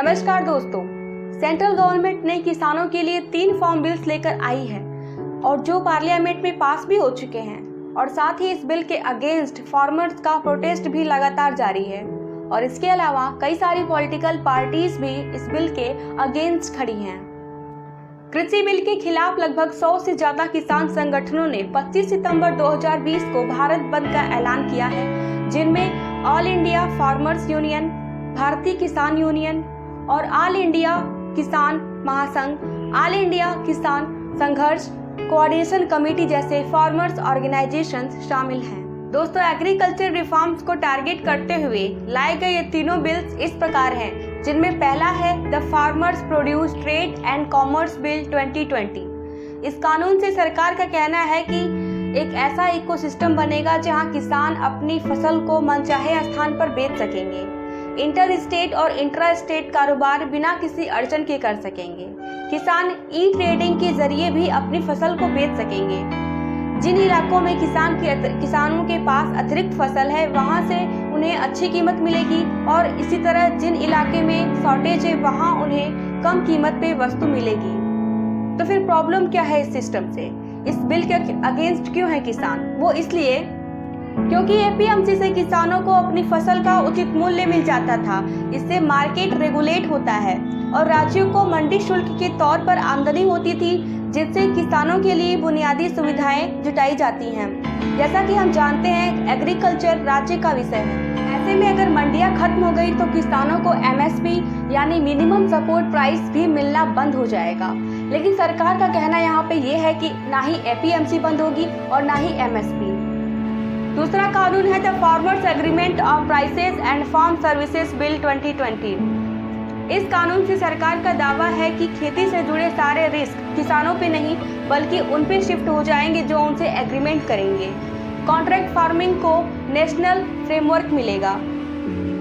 नमस्कार दोस्तों, central government ने किसानों के लिए 3 फार्म बिल्स लेकर आई है और जो पार्लियामेंट में पास भी हो चुके हैं और साथ ही इस बिल के अगेंस्ट फार्मर्स का प्रोटेस्ट भी लगातार जारी है और इसके अलावा कई सारी पॉलिटिकल पार्टीज भी इस बिल के अगेंस्ट खड़ी हैं। कृषि बिल के खिलाफ लगभग 100 से ज्यादा किसान संगठनों ने 25 सितंबर 2020 को भारत बंद का ऐलान किया है, जिनमें ऑल इंडिया फार्मर्स यूनियन, भारतीय किसान यूनियन और ऑल इंडिया किसान महासंघ, ऑल इंडिया किसान संघर्ष कोऑर्डिनेशन कमेटी जैसे फार्मर्स ऑर्गेनाइजेशंस शामिल हैं। दोस्तों, एग्रीकल्चर रिफॉर्म्स को टारगेट करते हुए लाए गए ये तीनों बिल्स इस प्रकार हैं, जिनमें पहला है the farmers produce trade and commerce bill 2020। इस कानून से सरकार का कहना है कि एक ऐसा इकोसिस्टम बनेगा जहां किसान अपनी फसल को मनचाहे स्थान पर बेच सकेंगे। इंटर स्टेट और इंट्रा स्टेट कारोबार बिना किसी अड़चन के कर सकेंगे। किसान ई ट्रेडिंग के जरिए भी अपनी फसल को बेच सकेंगे। जिन इलाकों में किसानों के पास अतिरिक्त फसल है, वहां से उन्हें अच्छी कीमत मिलेगी और इसी तरह जिन इलाके में शॉर्टेज है, वहां उन्हें कम कीमत पे वस्तु मिलेगी। तो फिर प्रॉब्लम क्या है इस सिस्टम से? इस बिल के अगेंस्ट क्यों है किसान? वो इसलिए क्योंकि एपीएमसी से किसानों को अपनी फसल का उचित मूल्य मिल जाता था। इससे मार्केट रेगुलेट होता है और राज्यों को मंडी शुल्क के तौर पर आमदनी होती थी, जिससे किसानों के लिए बुनियादी सुविधाएं जुटाई जाती हैं। जैसा कि हम जानते हैं, एग्रीकल्चर राज्य का विषय है। ऐसे में अगर मंडियां खत्म हो गई तो किसानों को एमएसपी यानी मिनिमम सपोर्ट प्राइस भी मिलना बंद हो जाएगा। लेकिन सरकार का कहना यहाँ पे ये है कि ना ही एपीएमसी बंद होगी और ना ही एमएसपी। दूसरा कानून है the farmers agreement of prices and farm services bill 2020। इस कानून से सरकार का दावा है कि खेती से जुड़े सारे रिस्क किसानों पे नहीं बल्कि उन पे शिफ्ट हो जाएंगे जो उनसे एग्रीमेंट करेंगे। कॉन्ट्रैक्ट फार्मिंग को नेशनल फ्रेमवर्क मिलेगा।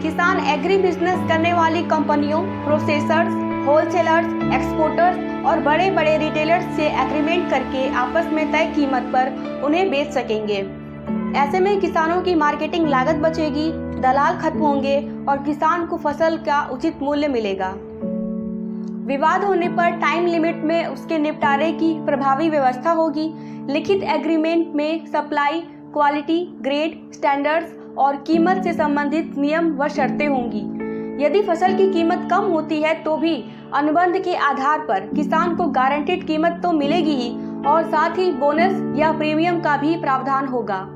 किसान एग्री बिजनेस करने वाली कंपनियों, प्रोसेसर्स, होलसेलर्स, एक्सपोर्टर्स और बड़े बड़े रिटेलर्स से एग्रीमेंट करके आपस में तय कीमत पर उन्हें बेच सकेंगे। ऐसे में किसानों की मार्केटिंग लागत बचेगी, दलाल खत्म होंगे और किसान को फसल का उचित मूल्य मिलेगा। विवाद होने पर टाइम लिमिट में उसके निपटारे की प्रभावी व्यवस्था होगी। लिखित एग्रीमेंट में सप्लाई, क्वालिटी, ग्रेड, स्टैंडर्ड्स और कीमत से संबंधित नियम व शर्तें होंगी। यदि फसल की कीमत कम होती है तो भी अनुबंध के आधार पर किसान को गारंटीड कीमत तो मिलेगी ही और साथ ही बोनस या प्रीमियम का भी प्रावधान होगा।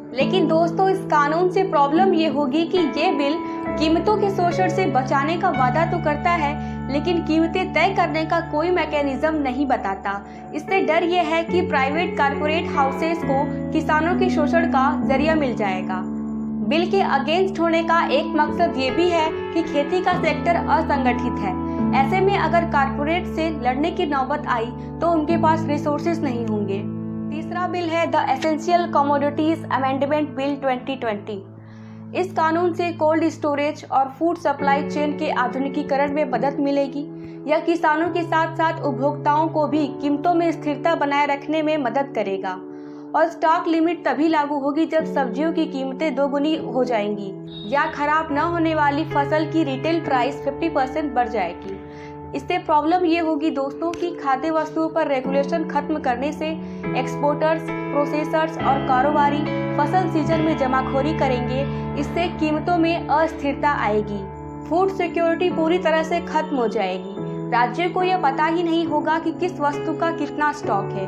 लेकिन दोस्तों, इस कानून से प्रॉब्लम ये होगी कि ये बिल कीमतों के शोषण से बचाने का वादा तो करता है, लेकिन कीमतें तय करने का कोई मैकेनिज्म नहीं बताता। इससे डर ये है कि प्राइवेट कारपोरेट हाउसेस को किसानों के शोषण का जरिया मिल जाएगा। बिल के अगेंस्ट होने का एक मकसद ये भी है कि खेती का सेक्टर असंगठित है। ऐसे में अगर कारपोरेट से लड़ने की नौबत आई तो उनके पास रिसोर्सेज नहीं होंगे। तीसरा बिल है the essential commodities amendment bill 2020। इस कानून से कोल्ड स्टोरेज और फूड सप्लाई चेन के आधुनिकीकरण में मदद मिलेगी। यह किसानों के साथ साथ उपभोक्ताओं को भी कीमतों में स्थिरता बनाए रखने में मदद करेगा और स्टॉक लिमिट तभी लागू होगी जब सब्जियों की कीमतें दोगुनी हो जाएंगी या खराब न होने वाली फसल की रिटेल प्राइस 50% बढ़ जाएगी। इससे प्रॉब्लम ये होगी दोस्तों कि खाद्य वस्तुओं पर रेगुलेशन खत्म करने से एक्सपोर्टर्स, प्रोसेसर्स और कारोबारी फसल सीजन में जमाखोरी करेंगे। इससे कीमतों में अस्थिरता आएगी। फूड सिक्योरिटी पूरी तरह से खत्म हो जाएगी। राज्य को यह पता ही नहीं होगा कि किस वस्तु का कितना स्टॉक है।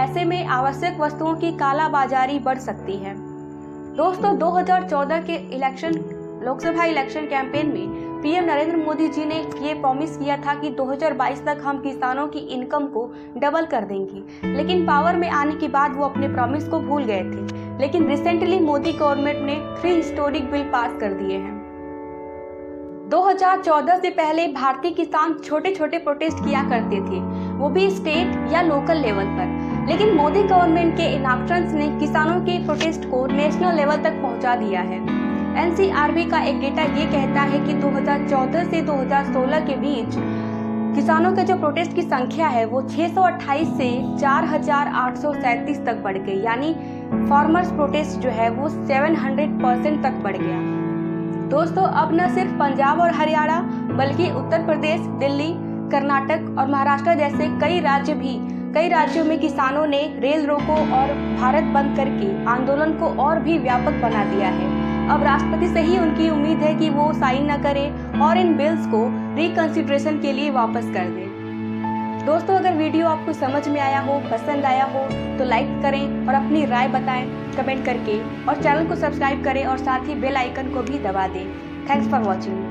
ऐसे में आवश्यक वस्तुओं की कालाबाजारी बढ़ सकती है। दोस्तों, 2014 के लोकसभा इलेक्शन कैंपेन में पीएम नरेंद्र मोदी जी ने ये प्रॉमिस किया था कि 2022 तक हम किसानों की इनकम को डबल कर देंगे, लेकिन पावर में आने के बाद वो अपने प्रॉमिस को भूल गए थे। लेकिन रिसेंटली मोदी गवर्नमेंट ने 3 हिस्टोरिक बिल पास कर दिए हैं। 2014 से पहले भारतीय किसान छोटे छोटे प्रोटेस्ट किया करते थे, वो भी स्टेट या लोकल लेवल पर। लेकिन मोदी गवर्नमेंट के इनएक्शंस ने किसानों के प्रोटेस्ट को नेशनल लेवल तक पहुंचा दिया है। एनसीआरबी का एक डेटा ये कहता है कि 2014 से 2016 के बीच किसानों के जो प्रोटेस्ट की संख्या है वो 628 से 4837 तक बढ़ गई, यानी फार्मर्स प्रोटेस्ट जो है वो 700% तक बढ़ गया। दोस्तों, अब न सिर्फ पंजाब और हरियाणा बल्कि उत्तर प्रदेश, दिल्ली, कर्नाटक और महाराष्ट्र जैसे कई राज्यों में किसानों ने रेल रोको और भारत बंद करके आंदोलन को और भी व्यापक बना दिया है। अब राष्ट्रपति से ही उनकी उम्मीद है कि वो साइन न करें और इन बिल्स को रिकंसिडरेशन के लिए वापस कर दें। दोस्तों, अगर वीडियो आपको समझ में आया हो, पसंद आया हो तो लाइक करें और अपनी राय बताएं कमेंट करके, और चैनल को सब्सक्राइब करें और साथ ही बेल आइकन को भी दबा दें। Thanks for watching.